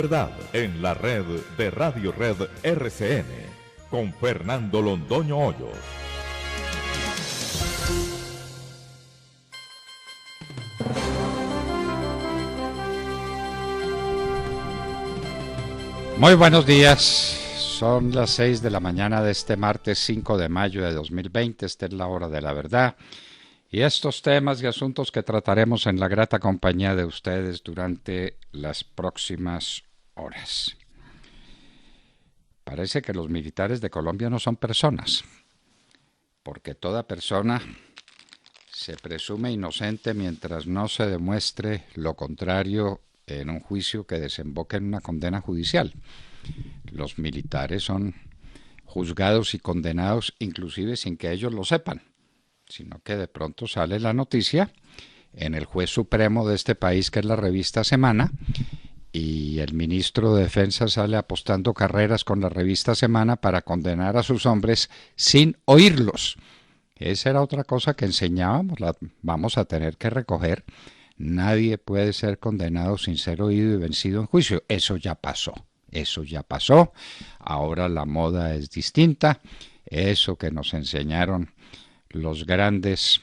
Verdad en la red de Radio Red RCN con Fernando Londoño Hoyos. Muy buenos días, son las 6 de la mañana de este martes 5 de mayo de 2020, esta es la hora de la verdad y estos temas y asuntos que trataremos en la grata compañía de ustedes durante las próximas horas. Parece que los militares de Colombia no son personas, porque toda persona se presume inocente mientras no se demuestre lo contrario en un juicio que desemboque en una condena judicial. Los militares son juzgados y condenados inclusive sin que ellos lo sepan, sino que de pronto sale la noticia en el juez supremo de este país, que es la revista Semana, y el ministro de Defensa sale apostando carreras con la revista Semana para condenar a sus hombres sin oírlos. Esa era otra cosa que enseñábamos, la vamos a tener que recoger. Nadie puede ser condenado sin ser oído y vencido en juicio. Eso ya pasó. Ahora la moda es distinta. Eso que nos enseñaron los grandes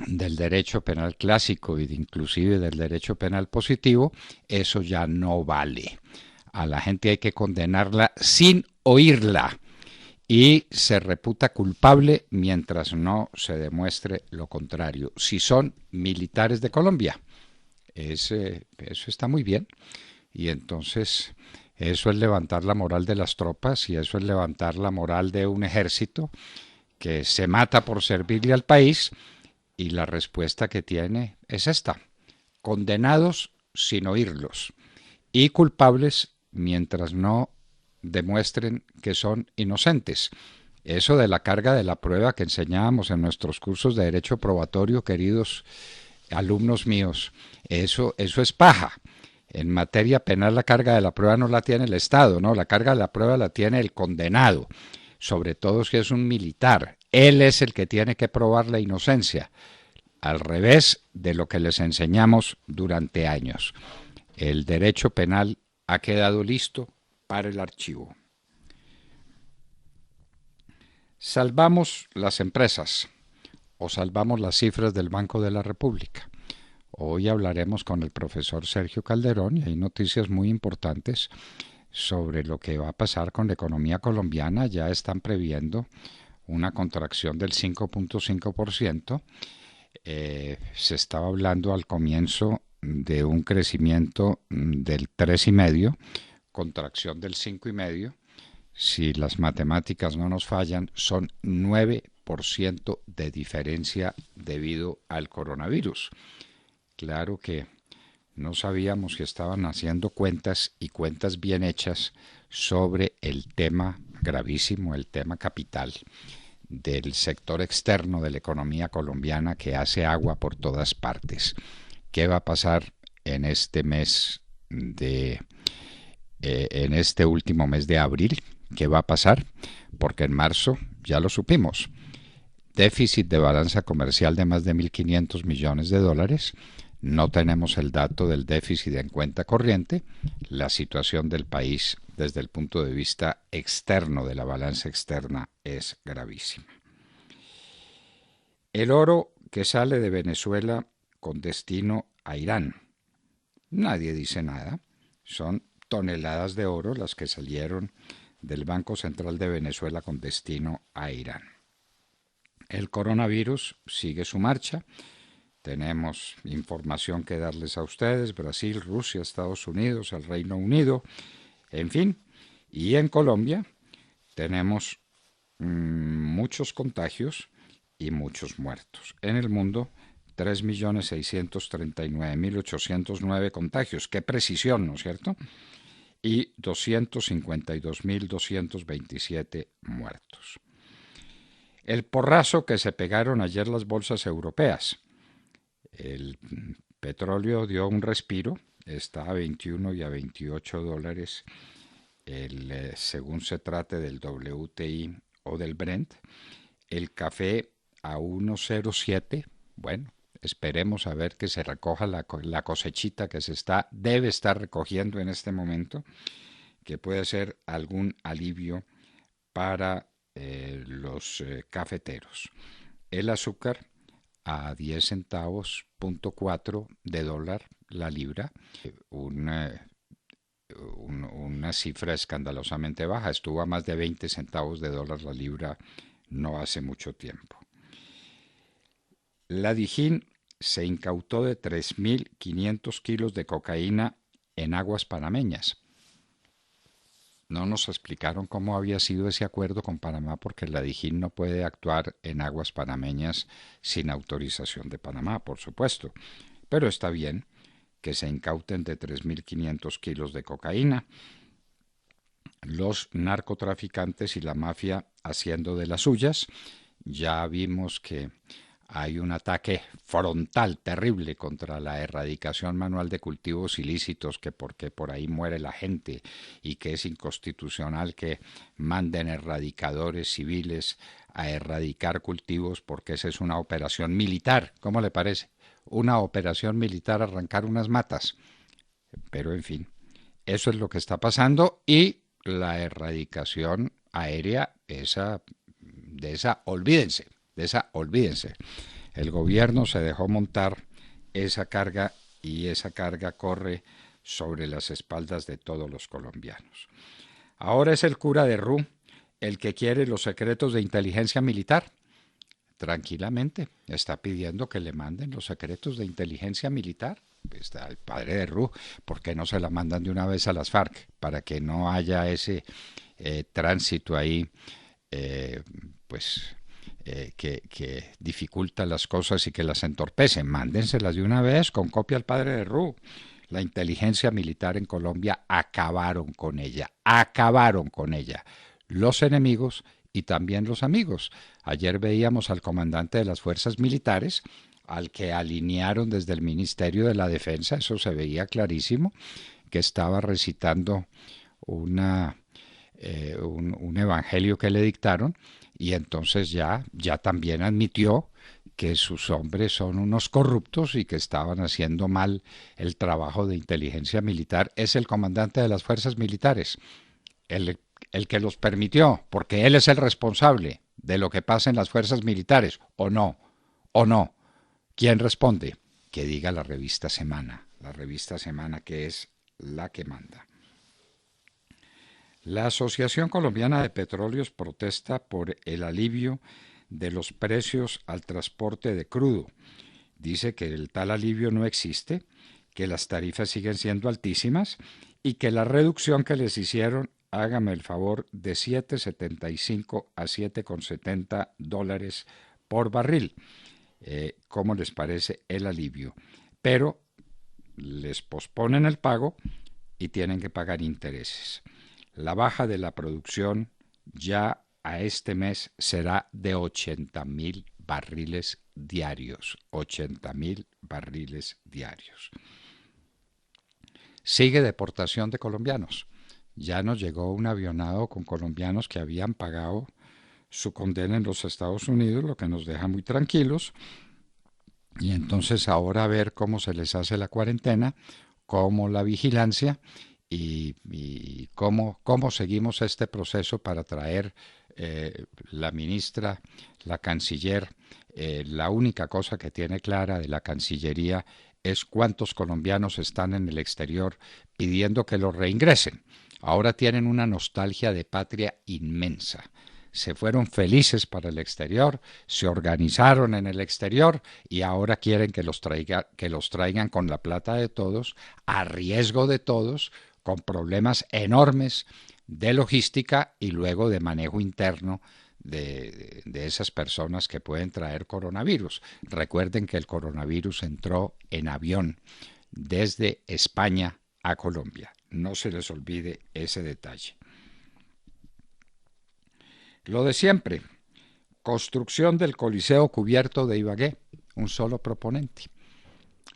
del derecho penal clásico y inclusive del derecho penal positivo, eso ya no vale. A la gente hay que condenarla sin oírla y se reputa culpable mientras no se demuestre lo contrario. Si son militares de Colombia, eso está muy bien, y entonces eso es levantar la moral de las tropas y eso es levantar la moral de un ejército que se mata por servirle al país, y la respuesta que tiene es esta: condenados sin oírlos y culpables mientras no demuestren que son inocentes. Eso de la carga de la prueba que enseñábamos en nuestros cursos de derecho probatorio, queridos alumnos míos, eso es paja. En materia penal la carga de la prueba no la tiene el Estado, no, la carga de la prueba la tiene el condenado, sobre todo si es un militar. Él es el que tiene que probar la inocencia, al revés de lo que les enseñamos durante años. El derecho penal ha quedado listo para el archivo. ¿Salvamos las empresas o salvamos las cifras del Banco de la República? Hoy hablaremos con el profesor Sergio Calderón y hay noticias muy importantes sobre lo que va a pasar con la economía colombiana. Ya están previendo una contracción del 5.5%. Se estaba hablando al comienzo de un crecimiento del 3,5%, contracción del 5,5%. Si las matemáticas no nos fallan, son 9% de diferencia debido al coronavirus. Claro que no sabíamos si estaban haciendo cuentas y cuentas bien hechas sobre el tema gravísimo, el tema capital del sector externo de la economía colombiana que hace agua por todas partes. ¿Qué va a pasar en este mes en este último mes de abril? ¿Qué va a pasar? Porque en marzo ya lo supimos. Déficit de balanza comercial de más de 1.500 millones de dólares. No tenemos el dato del déficit en cuenta corriente. La situación del país desde el punto de vista externo de la balanza externa es gravísima. El oro que sale de Venezuela con destino a Irán. Nadie dice nada. Son toneladas de oro las que salieron del Banco Central de Venezuela con destino a Irán. El coronavirus sigue su marcha. Tenemos información que darles a ustedes: Brasil, Rusia, Estados Unidos, el Reino Unido, en fin. Y en Colombia tenemos muchos contagios y muchos muertos. En el mundo, 3.639.809 contagios. ¡Qué precisión!, ¿no es cierto? Y 252.227 muertos. El porrazo que se pegaron ayer las bolsas europeas. El petróleo dio un respiro, está a 21 y a 28 dólares, según se trate del WTI o del Brent. El café a 1,07, bueno, Esperemos a ver que se recoja la cosechita que debe estar recogiendo en este momento, que puede ser algún alivio para los cafeteros. El azúcar a 10 centavos, .4 de dólar la libra, una cifra escandalosamente baja. Estuvo a más de 20 centavos de dólar la libra no hace mucho tiempo. La Dijín se incautó de 3.500 kilos de cocaína en aguas panameñas. No nos explicaron cómo había sido ese acuerdo con Panamá, porque la Dijín no puede actuar en aguas panameñas sin autorización de Panamá, por supuesto. Pero está bien que se incauten de 3.500 kilos de cocaína. Los narcotraficantes y la mafia haciendo de las suyas. Ya vimos que hay un ataque frontal terrible contra la erradicación manual de cultivos ilícitos, que porque por ahí muere la gente y que es inconstitucional que manden erradicadores civiles a erradicar cultivos, porque esa es una operación militar. ¿Cómo le parece? Una operación militar, arrancar unas matas. Pero en fin, eso es lo que está pasando, y la erradicación aérea, de esa olvídense. El gobierno se dejó montar esa carga, y esa carga corre sobre las espaldas de todos los colombianos. Ahora es el cura de Ru el que quiere los secretos de inteligencia militar. Tranquilamente, está pidiendo que le manden los secretos de inteligencia militar. Está el padre de Ru, ¿por qué no se la mandan de una vez a las FARC? Para que no haya ese tránsito ahí, que dificulta las cosas y que las entorpece. Mándenselas de una vez con copia al padre de Ru. La inteligencia militar en Colombia acabaron con ella. Los enemigos y también los amigos. Ayer veíamos al comandante de las fuerzas militares, al que alinearon desde el Ministerio de la Defensa, eso se veía clarísimo, que estaba recitando un evangelio que le dictaron, y entonces ya también admitió que sus hombres son unos corruptos y que estaban haciendo mal el trabajo de inteligencia militar. Es el comandante de las fuerzas militares, el que los permitió, porque él es el responsable de lo que pasa en las fuerzas militares, ¿o no? ¿Quién responde? Que diga la revista Semana, que es la que manda. La Asociación Colombiana de Petróleos protesta por el alivio de los precios al transporte de crudo. Dice que el tal alivio no existe, que las tarifas siguen siendo altísimas y que la reducción que les hicieron, hágame el favor, de 7.75 a 7.70 dólares por barril. ¿Cómo les parece el alivio? Pero les posponen el pago y tienen que pagar intereses. La baja de la producción ya a este mes será de 80.000 barriles diarios. 80.000 barriles diarios. Sigue deportación de colombianos. Ya nos llegó un avionado con colombianos que habían pagado su condena en los Estados Unidos, lo que nos deja muy tranquilos. Y entonces ahora a ver cómo se les hace la cuarentena, cómo la vigilancia y cómo seguimos este proceso para traer la ministra, la canciller. La única cosa que tiene clara de la Cancillería es cuántos colombianos están en el exterior pidiendo que los reingresen. Ahora tienen una nostalgia de patria inmensa. Se fueron felices para el exterior, se organizaron en el exterior y ahora quieren que los traigan con la plata de todos, a riesgo de todos, con problemas enormes de logística y luego de manejo interno de esas personas que pueden traer coronavirus. Recuerden que el coronavirus entró en avión desde España a Colombia. No se les olvide ese detalle. Lo de siempre, construcción del Coliseo cubierto de Ibagué, un solo proponente.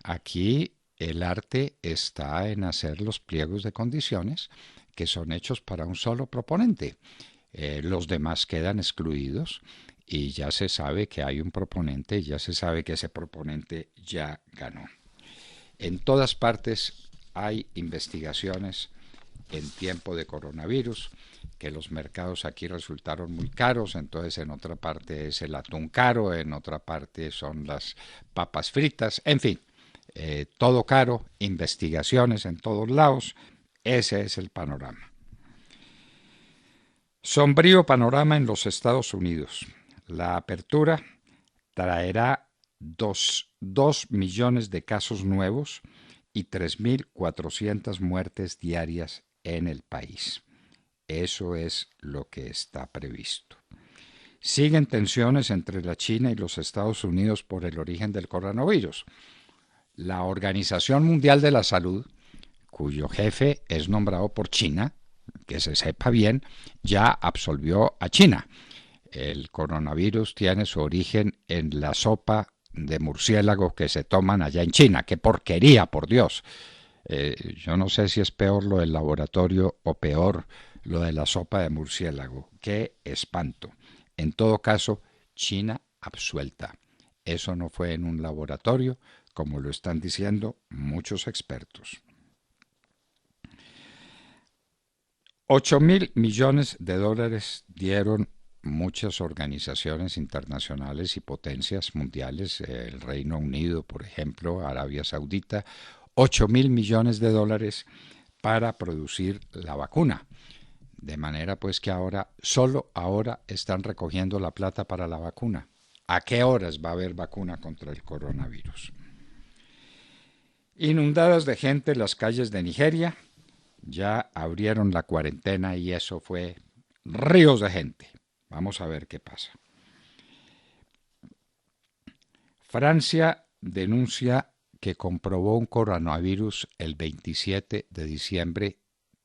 Aquí el arte está en hacer los pliegos de condiciones que son hechos para un solo proponente. Los demás quedan excluidos y ya se sabe que hay un proponente, y ya se sabe que ese proponente ya ganó. En todas partes hay investigaciones en tiempo de coronavirus, que los mercados aquí resultaron muy caros, entonces en otra parte es el atún caro, en otra parte son las papas fritas, en fin, todo caro, investigaciones en todos lados, ese es el panorama. Sombrío panorama en los Estados Unidos. La apertura traerá 2 millones de casos nuevos y 3.400 muertes diarias en el país. Eso es lo que está previsto. Siguen tensiones entre la China y los Estados Unidos por el origen del coronavirus. La Organización Mundial de la Salud, cuyo jefe es nombrado por China, que se sepa bien, ya absolvió a China. El coronavirus tiene su origen en la sopa de murciélago que se toman allá en China. ¡Qué porquería, por Dios! Yo no sé si es peor lo del laboratorio o peor lo de la sopa de murciélago. ¡Qué espanto! En todo caso, China absuelta. Eso no fue en un laboratorio, como lo están diciendo muchos expertos. 8.000 millones de dólares dieron muchas organizaciones internacionales y potencias mundiales, el Reino Unido, por ejemplo, Arabia Saudita, 8.000 millones de dólares para producir la vacuna. De manera pues que solo ahora están recogiendo la plata para la vacuna. ¿A qué horas va a haber vacuna contra el coronavirus? Inundadas de gente las calles de Nigeria. Ya abrieron la cuarentena y eso fue ríos de gente. Vamos a ver qué pasa. Francia denuncia que comprobó un coronavirus el 27 de diciembre,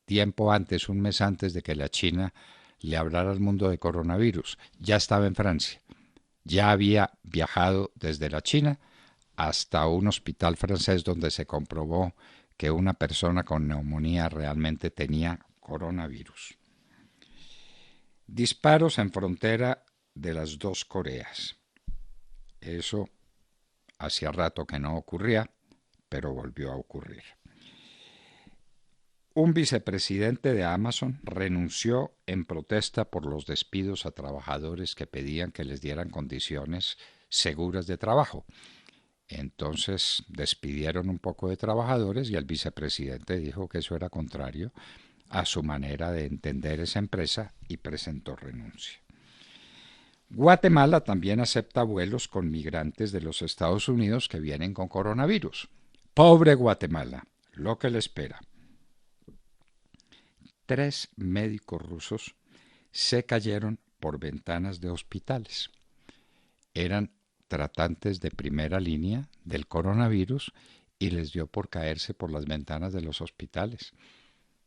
tiempo antes, un mes antes de que la China le hablara al mundo de coronavirus. Ya estaba en Francia. Ya había viajado desde la China hasta un hospital francés donde se comprobó que una persona con neumonía realmente tenía coronavirus. Disparos en frontera de las dos Coreas. Eso hacía rato que no ocurría, pero volvió a ocurrir. Un vicepresidente de Amazon renunció en protesta por los despidos a trabajadores que pedían que les dieran condiciones seguras de trabajo. Entonces despidieron un poco de trabajadores y el vicepresidente dijo que eso era contrario a su manera de entender esa empresa y presentó renuncia. Guatemala también acepta vuelos con migrantes de los Estados Unidos que vienen con coronavirus. Pobre Guatemala, lo que le espera. 3 médicos rusos se cayeron por ventanas de hospitales. Eran tratantes de primera línea del coronavirus y les dio por caerse por las ventanas de los hospitales.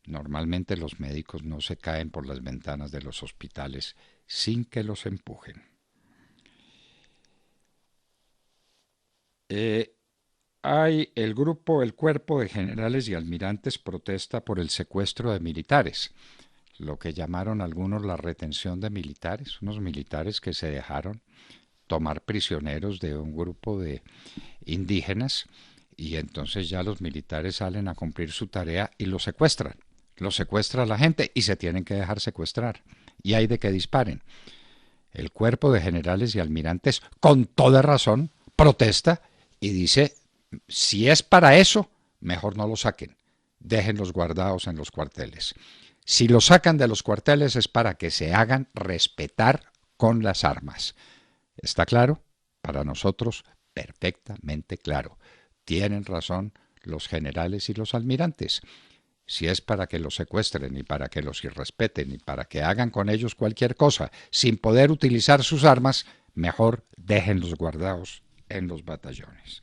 Normalmente los médicos no se caen por las ventanas de los hospitales sin que los empujen. El cuerpo de generales y almirantes protesta por el secuestro de militares, lo que llamaron algunos la retención de militares, unos militares que se dejaron tomar prisioneros de un grupo de indígenas y entonces ya los militares salen a cumplir su tarea y los secuestran. Los secuestra la gente y se tienen que dejar secuestrar y hay de que disparen. El cuerpo de generales y almirantes, con toda razón, protesta y dice, si es para eso, mejor no lo saquen, déjenlos guardados en los cuarteles. Si los sacan de los cuarteles es para que se hagan respetar con las armas. ¿Está claro? Para nosotros, perfectamente claro. Tienen razón los generales y los almirantes. Si es para que los secuestren y para que los irrespeten y para que hagan con ellos cualquier cosa sin poder utilizar sus armas, mejor déjenlos guardados en los batallones.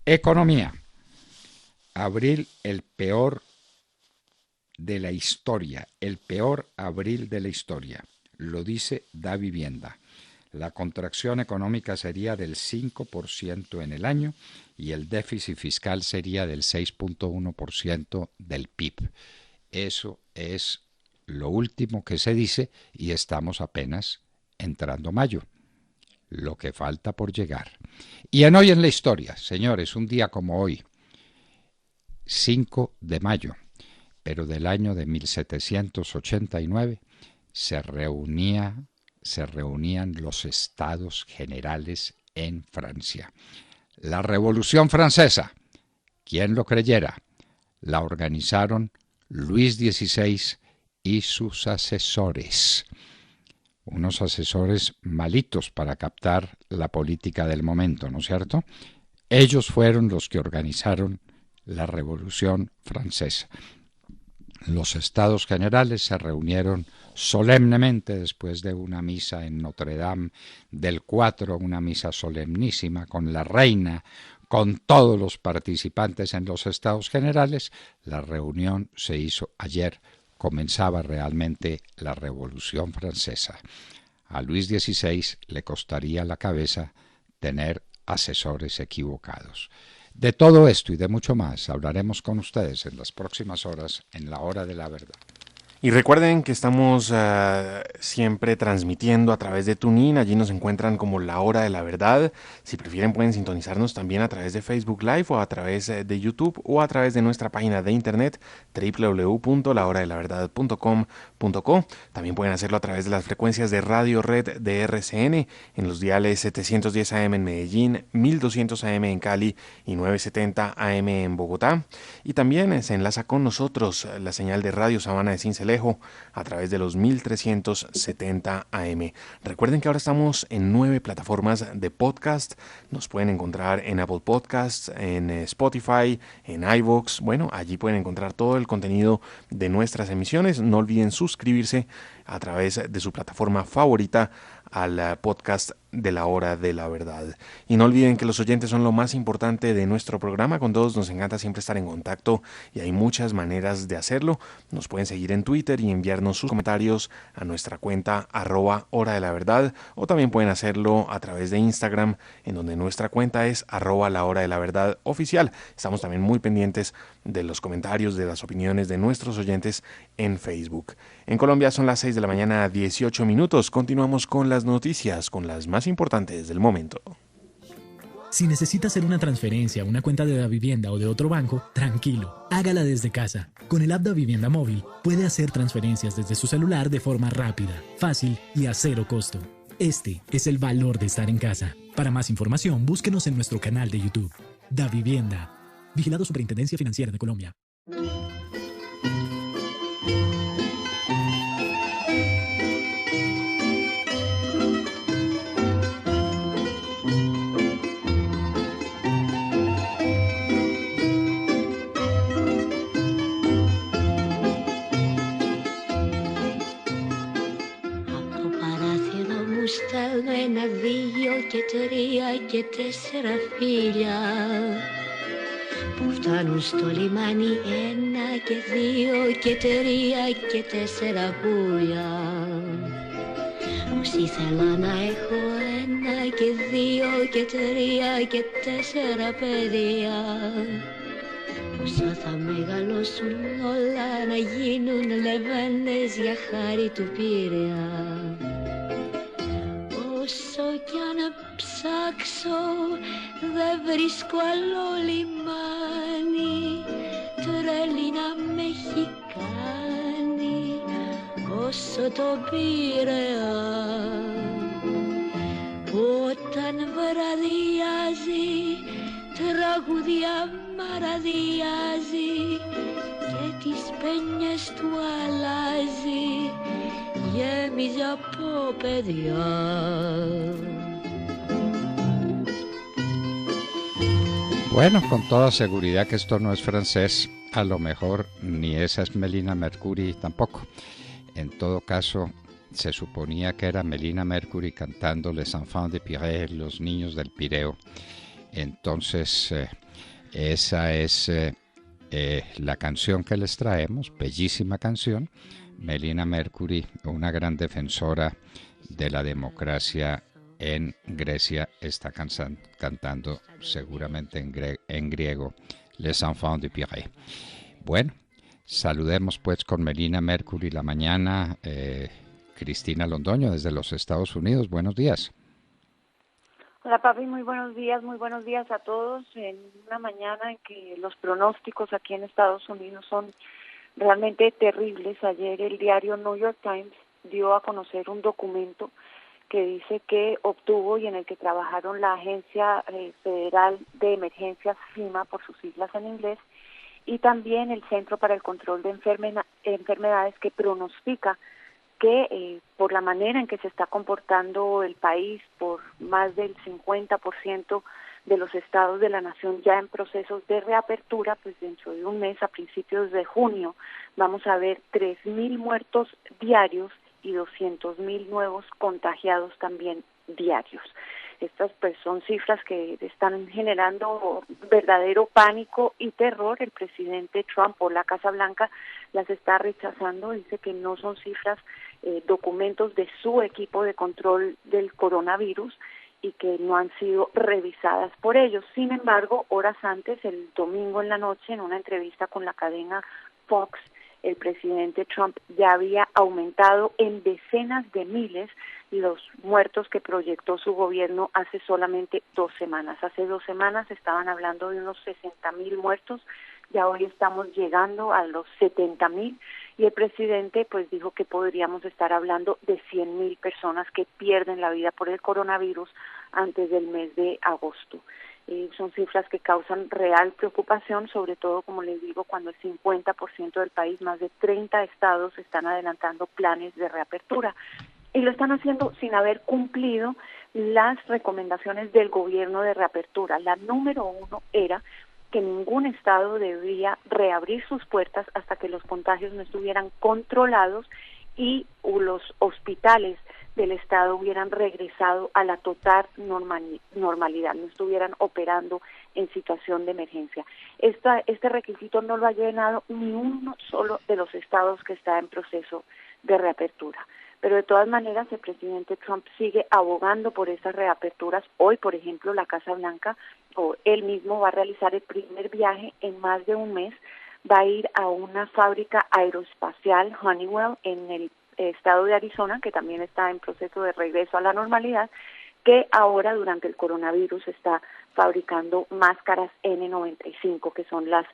Economía. Abril, el peor de la historia, el peor abril de la historia. Lo dice DaVivienda. La contracción económica sería del 5% en el año y el déficit fiscal sería del 6.1% del PIB. Eso es lo último que se dice y estamos apenas entrando mayo, lo que falta por llegar. Y en Hoy en la Historia, señores, un día como hoy, 5 de mayo, pero del año de 1789, se reunían los Estados Generales en Francia. La Revolución Francesa, ¿quién lo creyera?, la organizaron Luis XVI y sus asesores. Unos asesores malitos para captar la política del momento, ¿no es cierto? Ellos fueron los que organizaron la Revolución Francesa. Los Estados Generales se reunieron solemnemente después de una misa en Notre Dame del 4, una misa solemnísima con la reina, con todos los participantes en los Estados Generales. La reunión se hizo ayer, comenzaba realmente la Revolución Francesa. A Luis XVI le costaría la cabeza tener asesores equivocados. De todo esto y de mucho más hablaremos con ustedes en las próximas horas en la Hora de la Verdad. Y recuerden que estamos siempre transmitiendo a través de TuneIn. Allí nos encuentran como La Hora de la Verdad. Si prefieren pueden sintonizarnos también a través de Facebook Live o a través de YouTube o a través de nuestra página de internet www.lahoradelaverdad.com.co. También pueden hacerlo a través de las frecuencias de Radio Red de RCN en los diales 710 AM en Medellín, 1200 AM en Cali y 970 AM en Bogotá. Y también se enlaza con nosotros la señal de Radio Sabana de Cincelejo a través de los 1370 AM. Recuerden que ahora estamos en 9 plataformas de podcast. Nos pueden encontrar en Apple Podcasts, en Spotify, en iVoox. Bueno, allí pueden encontrar todo el contenido de nuestras emisiones. No olviden suscribirse a través de su plataforma favorita al podcast de La Hora de la Verdad. Y no olviden que los oyentes son lo más importante de nuestro programa. Con todos nos encanta siempre estar en contacto y hay muchas maneras de hacerlo. Nos pueden seguir en Twitter y enviarnos sus comentarios a nuestra cuenta @Hora de la Verdad, o también pueden hacerlo a través de Instagram, en donde nuestra cuenta es @La Hora de la Verdad oficial. Estamos también muy pendientes de los comentarios, de las opiniones de nuestros oyentes en Facebook. En Colombia son las 6 de la mañana, 18 minutos. Continuamos con las noticias, con las más importantes del momento. Si necesita hacer una transferencia a una cuenta de Davivienda o de otro banco, tranquilo, hágala desde casa. Con el app Davivienda Móvil puede hacer transferencias desde su celular de forma rápida, fácil y a cero costo. Este es el valor de estar en casa. Para más información, búsquenos en nuestro canal de YouTube. Davivienda. Vigilado Superintendencia Financiera de Colombia. Στέλνω 1, 2 και 3 και 4 φίλια που φτάνουν στο λιμάνι, 1 και 2 και 3 και 4 πουλιά. Πως ήθελα να έχω 1 και 2 και 3 και 4 παιδιά. Όσο θα μεγαλώσουν όλα να γίνουν λεβένες για χάρη του Πειραιά. Όσο κι αν ψάξω δεν βρίσκω άλλο λιμάνι, τρέλη να με έχει κάνει όσο το Πειραιά. Που όταν βραδιάζει τραγουδιά μαραδιάζει και τις πένιες του αλλάζει, γέμιζε από παιδιά. Bueno, con toda seguridad que esto no es francés, a lo mejor ni esa es Melina Mercury tampoco. En todo caso, se suponía que era Melina Mercury cantando Les Enfants de Pirée, los niños del Pireo. Entonces, esa es la canción que les traemos, bellísima canción. Melina Mercury, una gran defensora de la democracia en Grecia, está cantando seguramente en griego Les Enfants de Pirée. Bueno, saludemos pues con Melina Mercury la mañana, Cristina Londoño desde los Estados Unidos. Buenos días. Hola papi, muy buenos días a todos en una mañana en que los pronósticos aquí en Estados Unidos son realmente terribles. Ayer el diario New York Times dio a conocer un documento que dice que obtuvo y en el que trabajaron la Agencia Federal de Emergencias FEMA, por sus siglas en inglés, y también el Centro para el Control de Enfermedades, que pronostica que por la manera en que se está comportando el país, por más del 50% de los estados de la nación ya en procesos de reapertura, pues dentro de un mes, a principios de junio, vamos a ver 3.000 muertos diarios y 200.000 nuevos contagiados también diarios. Estas pues son cifras que están generando verdadero pánico y terror. El presidente Trump, o la Casa Blanca, las está rechazando, dice que no son cifras, documentos de su equipo de control del coronavirus y que no han sido revisadas por ellos. Sin embargo, horas antes, el domingo en la noche, en una entrevista con la cadena Fox, el presidente Trump ya había aumentado en decenas de miles los muertos que proyectó su gobierno hace solamente 2 semanas. Hace 2 semanas estaban hablando de unos 60.000 muertos, ya hoy estamos llegando a los 70.000 y el presidente pues dijo que podríamos estar hablando de 100.000 personas que pierden la vida por el coronavirus antes del mes de agosto. Son cifras que causan real preocupación, sobre todo, como les digo, cuando el 50% del país, más de 30 estados, están adelantando planes de reapertura. Y lo están haciendo sin haber cumplido las recomendaciones del gobierno de reapertura. La número 1 era que ningún estado debía reabrir sus puertas hasta que los contagios no estuvieran controlados y los hospitales del estado hubieran regresado a la total normalidad, no estuvieran operando en situación de emergencia. Este requisito no lo ha llenado ni uno solo de los estados que está en proceso de reapertura. Pero de todas maneras el presidente Trump sigue abogando por esas reaperturas. Hoy, por ejemplo, la Casa Blanca, o él mismo, va a realizar el primer viaje en más de un mes. Va a ir a una fábrica aeroespacial, Honeywell, en el estado de Arizona, que también está en proceso de regreso a la normalidad, que ahora durante el coronavirus está fabricando máscaras N95, que son las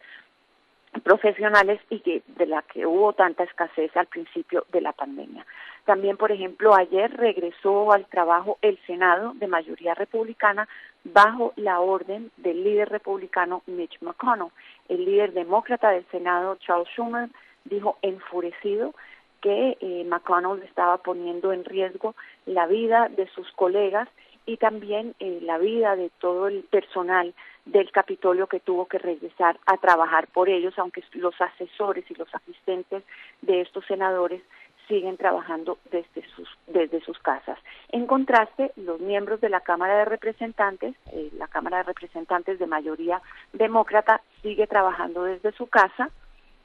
profesionales y que de la que hubo tanta escasez al principio de la pandemia. También, por ejemplo, ayer regresó al trabajo el Senado de mayoría republicana bajo la orden del líder republicano Mitch McConnell. El líder demócrata del Senado, Charles Schumer, dijo enfurecido que McConnell estaba poniendo en riesgo la vida de sus colegas y también la vida de todo el personal del Capitolio que tuvo que regresar a trabajar por ellos, aunque los asesores y los asistentes de estos senadores siguen trabajando desde sus casas. En contraste, los miembros de la Cámara de Representantes de mayoría demócrata, sigue trabajando desde su casa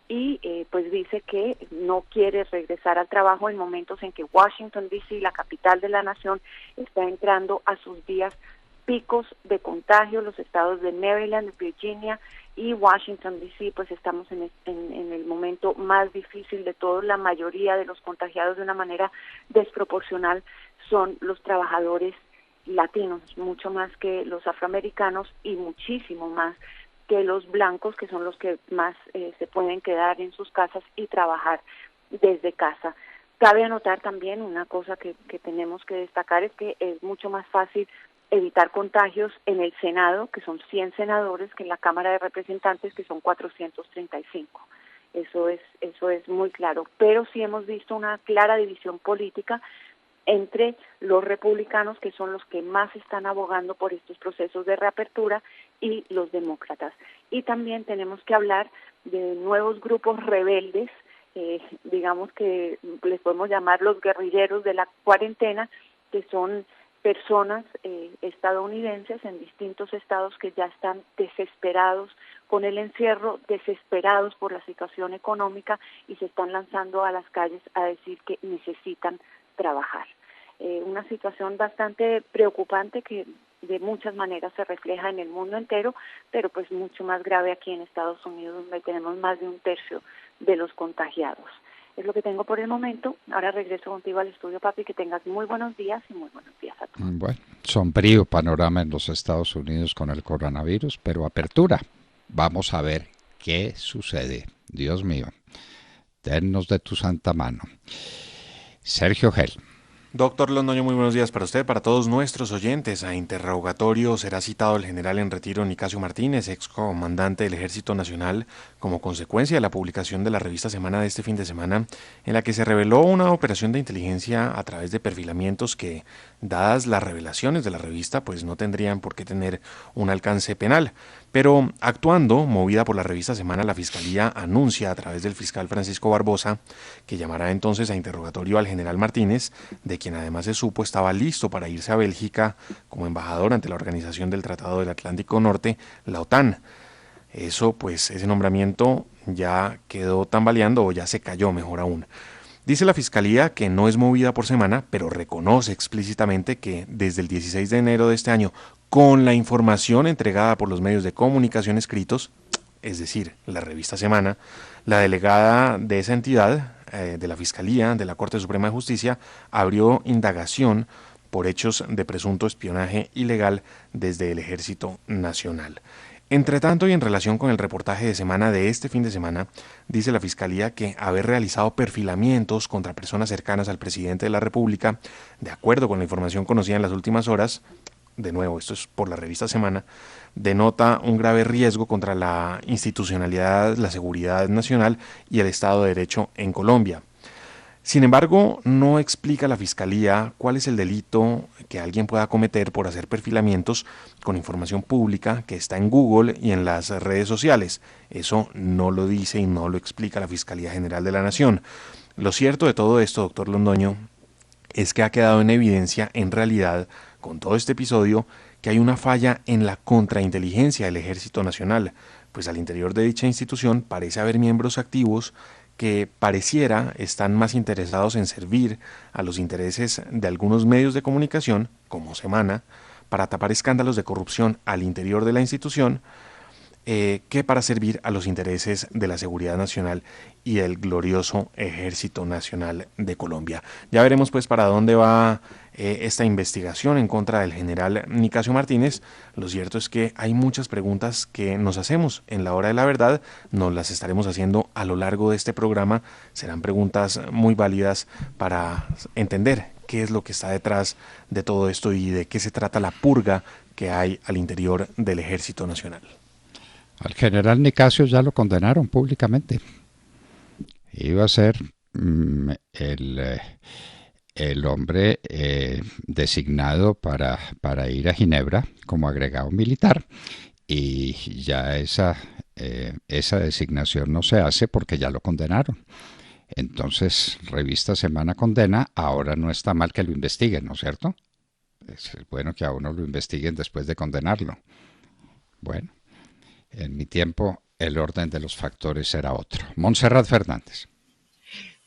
y pues dice que no quiere regresar al trabajo en momentos en que Washington, D.C., la capital de la nación, está entrando a sus días picos de contagio. Los estados de Maryland, Virginia y Washington, D.C., pues estamos en el momento más difícil de todo. La mayoría de los contagiados, de una manera desproporcional, son los trabajadores latinos, mucho más que los afroamericanos y muchísimo más que los blancos, que son los que más se pueden quedar en sus casas y trabajar desde casa. Cabe anotar también una cosa que tenemos que destacar, es que es mucho más fácil evitar contagios en el Senado, que son 100 senadores, que en la Cámara de Representantes, que son 435. Eso es muy claro. Pero sí hemos visto una clara división política entre los republicanos, que son los que más están abogando por estos procesos de reapertura, y los demócratas. Y también tenemos que hablar de nuevos grupos rebeldes, digamos que les podemos llamar los guerrilleros de la cuarentena, que son personas estadounidenses en distintos estados que ya están desesperados con el encierro, desesperados por la situación económica y se están lanzando a las calles a decir que necesitan trabajar. Una situación bastante preocupante que de muchas maneras se refleja en el mundo entero, pero pues mucho más grave aquí en Estados Unidos, donde tenemos más de 1/3 de los contagiados. Es lo que tengo por el momento. Ahora regreso contigo al estudio, papi, que tengas muy buenos días y muy buenos días a todos. Bueno, sombrío panorama en los Estados Unidos con el coronavirus, pero apertura. Vamos a ver qué sucede. Dios mío, tennos de tu santa mano. Sergio Gel. Doctor Londoño, muy buenos días para usted, para todos nuestros oyentes. A interrogatorio será citado el general en retiro Nicasio Martínez, ex comandante del Ejército Nacional, como consecuencia de la publicación de la revista Semana de este fin de semana, en la que se reveló una operación de inteligencia a través de perfilamientos que, dadas las revelaciones de la revista, pues no tendrían por qué tener un alcance penal. Pero actuando, movida por la revista Semana, la Fiscalía anuncia a través del fiscal Francisco Barbosa que llamará entonces a interrogatorio al general Martínez, de quien además se supo estaba listo para irse a Bélgica como embajador ante la Organización del Tratado del Atlántico Norte, la OTAN. Eso, pues, ese nombramiento ya quedó tambaleando o ya se cayó, mejor aún. Dice la Fiscalía que no es movida por Semana, pero reconoce explícitamente que desde el 16 de enero de este año, con la información entregada por los medios de comunicación escritos, es decir, la revista Semana, la delegada de esa entidad, de la Fiscalía de la Corte Suprema de Justicia, abrió indagación por hechos de presunto espionaje ilegal desde el Ejército Nacional. Entre tanto, y en relación con el reportaje de Semana de este fin de semana, dice la Fiscalía que haber realizado perfilamientos contra personas cercanas al presidente de la República, de acuerdo con la información conocida en las últimas horas, de nuevo, esto es por la revista Semana, denota un grave riesgo contra la institucionalidad, la seguridad nacional y el Estado de Derecho en Colombia. Sin embargo, no explica la Fiscalía cuál es el delito que alguien pueda cometer por hacer perfilamientos con información pública que está en Google y en las redes sociales. Eso no lo dice y no lo explica la Fiscalía General de la Nación. Lo cierto de todo esto, doctor Londoño, es que ha quedado en evidencia, en realidad, con todo este episodio, que hay una falla en la contrainteligencia del Ejército Nacional, pues al interior de dicha institución parece haber miembros activos que pareciera están más interesados en servir a los intereses de algunos medios de comunicación, como Semana, para tapar escándalos de corrupción al interior de la institución, que para servir a los intereses de la seguridad nacional y del glorioso Ejército Nacional de Colombia. Ya veremos pues para dónde va esta investigación en contra del general Nicasio Martínez. Lo cierto es que hay muchas preguntas que nos hacemos en la hora de la verdad, nos las estaremos haciendo a lo largo de este programa, serán preguntas muy válidas para entender qué es lo que está detrás de todo esto y de qué se trata la purga que hay al interior del Ejército Nacional. Al general Nicasio ya lo condenaron públicamente. Iba a ser el hombre designado para ir a Ginebra como agregado militar, y ya esa designación no se hace porque ya lo condenaron. Entonces, revista Semana condena, ahora no está mal que lo investiguen, ¿no es cierto? Es bueno que a uno lo investiguen después de condenarlo. Bueno. En mi tiempo, el orden de los factores era otro. Montserrat Fernández.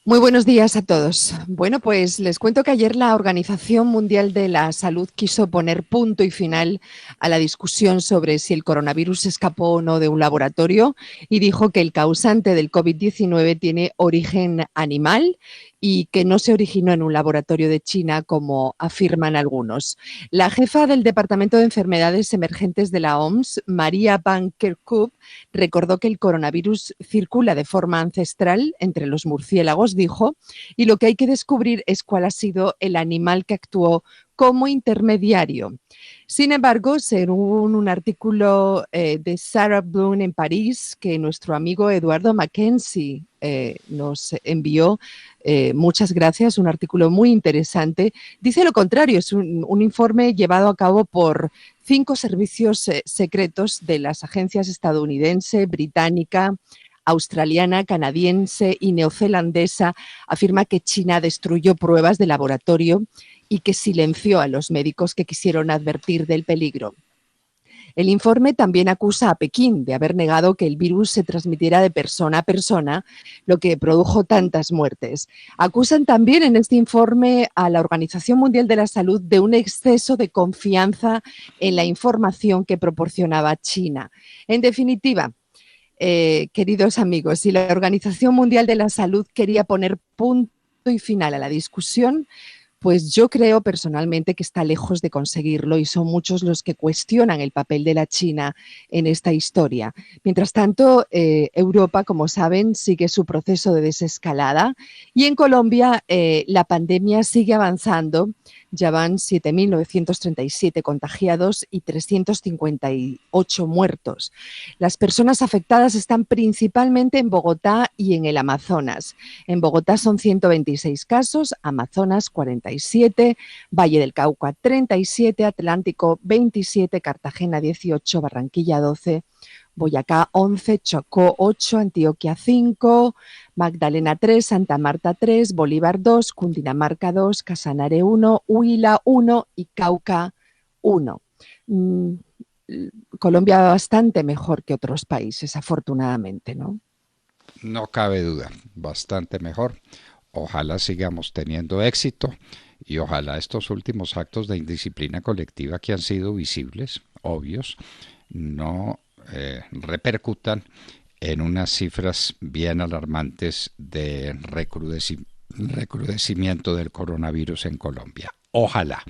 Muy buenos días a todos. Bueno, pues les cuento que ayer la Organización Mundial de la Salud quiso poner punto y final a la discusión sobre si el coronavirus escapó o no de un laboratorio y dijo que el causante del COVID-19 tiene origen animal y que no se originó en un laboratorio de China, como afirman algunos. La jefa del Departamento de Enfermedades Emergentes de la OMS, Maria Van Kerkhove, recordó que el coronavirus circula de forma ancestral entre los murciélagos, dijo, y lo que hay que descubrir es cuál ha sido el animal que actuó como intermediario. Sin embargo, según un artículo de Sarah Bloom en París, que nuestro amigo Eduardo Mackenzie nos envió, muchas gracias, un artículo muy interesante, dice lo contrario, es un informe llevado a cabo por 5 servicios secretos de las agencias estadounidense, británica, australiana, canadiense y neozelandesa. Afirma que China destruyó pruebas de laboratorio y que silenció a los médicos que quisieron advertir del peligro. El informe también acusa a Pekín de haber negado que el virus se transmitiera de persona a persona, lo que produjo tantas muertes. Acusan también en este informe a la Organización Mundial de la Salud de un exceso de confianza en la información que proporcionaba China. En definitiva, queridos amigos, si la Organización Mundial de la Salud quería poner punto y final a la discusión, pues yo creo personalmente que está lejos de conseguirlo y son muchos los que cuestionan el papel de la China en esta historia. Mientras tanto, Europa, como saben, sigue su proceso de desescalada y en Colombia la pandemia sigue avanzando. Ya van 7.937 contagiados y 358 muertos. Las personas afectadas están principalmente en Bogotá y en el Amazonas. En Bogotá son 126 casos, Amazonas 47, Valle del Cauca 37, Atlántico 27, Cartagena 18, Barranquilla 12, Boyacá 11, Chocó 8, Antioquia 5, Magdalena 3, Santa Marta 3, Bolívar 2, Cundinamarca 2, Casanare 1, Huila 1 y Cauca 1. Colombia va bastante mejor que otros países, afortunadamente, ¿no? No cabe duda, bastante mejor. Ojalá sigamos teniendo éxito y ojalá estos últimos actos de indisciplina colectiva que han sido visibles, obvios, no repercutan en unas cifras bien alarmantes de recrudecimiento del coronavirus en Colombia. Ojalá.